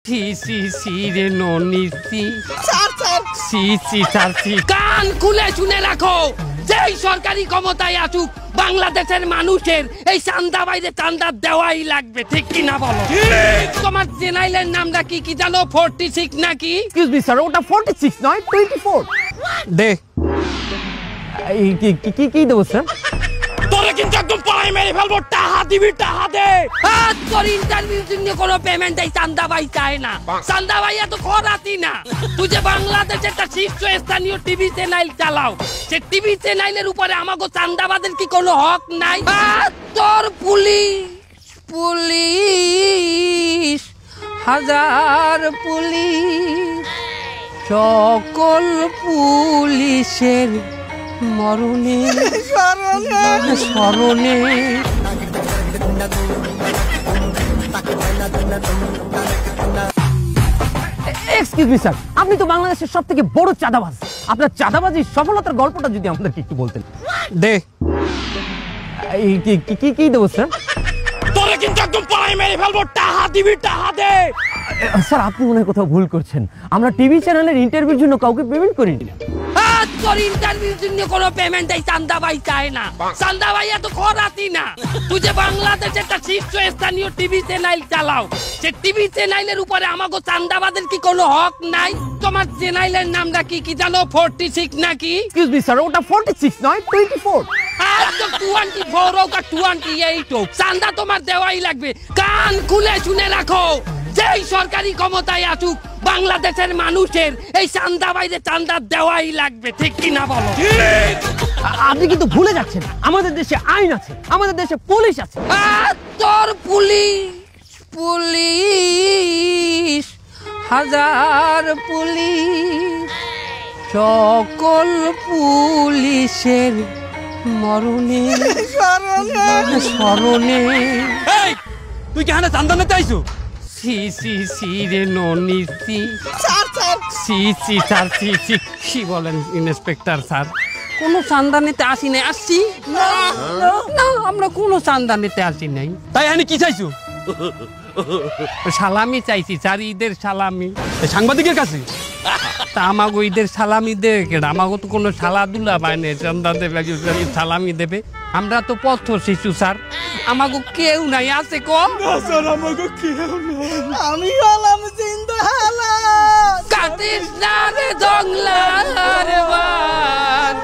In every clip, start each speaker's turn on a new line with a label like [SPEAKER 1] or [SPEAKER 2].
[SPEAKER 1] C সি সি রে ননিসি সি সি স্যার সি কান খুলে শুনে রাখো, যেই সরকারি ক্ষমতায় আসুক বাংলাদেশের মানুষের এই চান্দা বাইরে চান্দা দেওয়াই লাগবে, ঠিক কি না বলো? তোমার চ্যানেলের নামটা কি কি জানো? 46 নাকি?
[SPEAKER 2] এক্সকিউজ মি স্যার, ওটা 46 নয় 24।
[SPEAKER 1] দে
[SPEAKER 2] এই কি দেবো স্যার?
[SPEAKER 1] তোরে কিন্তু একদম পায়ে মেরে ফেলবো, টাকা দিবি, টাকা দে। আজ তোর ইন্টারভিউ জন্য কোনো পেমেন্ট এই চান্দা ভাই চায় না। চান্দা ভাই এত খরাতি না। তুই যে বাংলাদেশে একটা শীর্ষস্থানীয় টিভি চ্যানেল চালাও, সে টিভি চ্যানেলের উপরে আমাকে চান্দাবাদের কি কোনো হক নাই? তোর পুলিশ হাজার পুলিশ, সকল পুলিশের মরণে স্মরণে।
[SPEAKER 2] এক্সকিউজ মি স্যার, আপনি তো বাংলাদেশের সবথেকে বড় চাঁদাবাজ। আপনার চাঁদাবাজির সফলতার গল্পটা যদি আমাদেরকে একটু বলতেন।
[SPEAKER 1] দে
[SPEAKER 2] এই কি দেবো স্যার?
[SPEAKER 1] তোরে কিন্তু একদম পায়ে মেরে ফেলবো, টাকা দিবি, টাকা দে।
[SPEAKER 2] স্যার আপনি মনে হয় কোথাও ভুল করছেন, আমরা টিভি চ্যানেলের ইন্টারভিউর জন্য কাউকে পেমেন্ট করিনি।
[SPEAKER 1] তোর ইন্টারভিউর জন্য কোনো পেমেন্ট এই চান্দা ভাই চায় না। চান্দা ভাই এত খরাতি না। তুই যে বাংলাদেশে একটা শীর্ষস্থানীয় টিভি চ্যানেল চালাও, সে টিভি চ্যানেলের উপরে আমাকে চান্দাবাদের কি কোনো হক নাই? তোমার চ্যানেলের নামটা কি কি জানো? 46 নাকি?
[SPEAKER 2] এক্সকিউজ মি স্যার, ওটা 46 নয় 24।
[SPEAKER 1] আর তো 24 হোক আর 28 হোক, চান্দা তোমার দেওয়াই লাগবে। কান খুলে শুনে রাখো, যেই সরকারি ক্ষমতায় আসুক বাংলাদেশের মানুষের এই চান্দা বাইরে চান্দা দেওয়াই লাগবে, ঠিক কি না বলো?
[SPEAKER 2] আপনি কিন্তু ভুলে যাচ্ছেন, আমাদের দেশে আইন আছে, আমাদের দেশে পুলিশ আছে।
[SPEAKER 1] তোর পুলিশ হাজার পুলিশ, সকল পুলিশের মরণে স্মরণে।
[SPEAKER 2] তুই কেন চান্দা নিতে আইছো?
[SPEAKER 1] সি সি সি রে ননিসি সি সি স্যার সি সি। কি বলেন ইন্সপেক্টর স্যার? কোনো চান্দা নিতে আসি নাই। আসছি না, আমরা কোনো চান্দা নিতে আসি নাই।
[SPEAKER 2] তাই আমি কি চাইছো?
[SPEAKER 1] সালামি চাইছি স্যার, ঈদের সালামি।
[SPEAKER 2] সাংবাদিকের কাছে?
[SPEAKER 1] তা আমাগো ঈদের সালামি দেবে কেন? আমাগো তো কোনো সালাদুলা পায়নি, চান্দা দেবে সালামি দেবে। আমরা তো পথ শিশু স্যার, আমাগো কেউ নাই। আছে কম
[SPEAKER 2] স্যার, আমাকে কেউ নাই।
[SPEAKER 3] আমি হলাম জিন্দালা।
[SPEAKER 1] কাটিস না রে জংলার বান।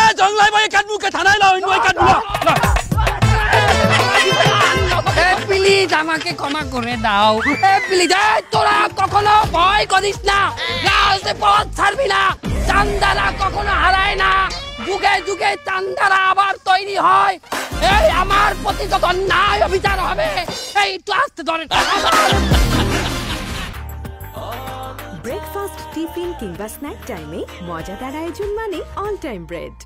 [SPEAKER 2] এ জংলাই ভাই কাটবুকে থানায় নাও, ইনভাই কাটবু।
[SPEAKER 1] প্লিজ আমাকে ক্ষমা করে দাও, প্লিজ। তোরা কখনো ভয় করিস না, রাজে পথ ছাড়বি না। চান্দারা কখনো হারায় না, যুগে যুগে চান্দারা আবার তৈরি হয়। এই আমার প্রতি যখন ন্যায় অবিচার হবে, এই একটু আসতে ধরে।
[SPEAKER 4] ব্রেকফাস্ট, টিফিন কিংবা স্ন্যাক টাইমে মজাদার আয়োজন মানে অল টাইম ব্রেড।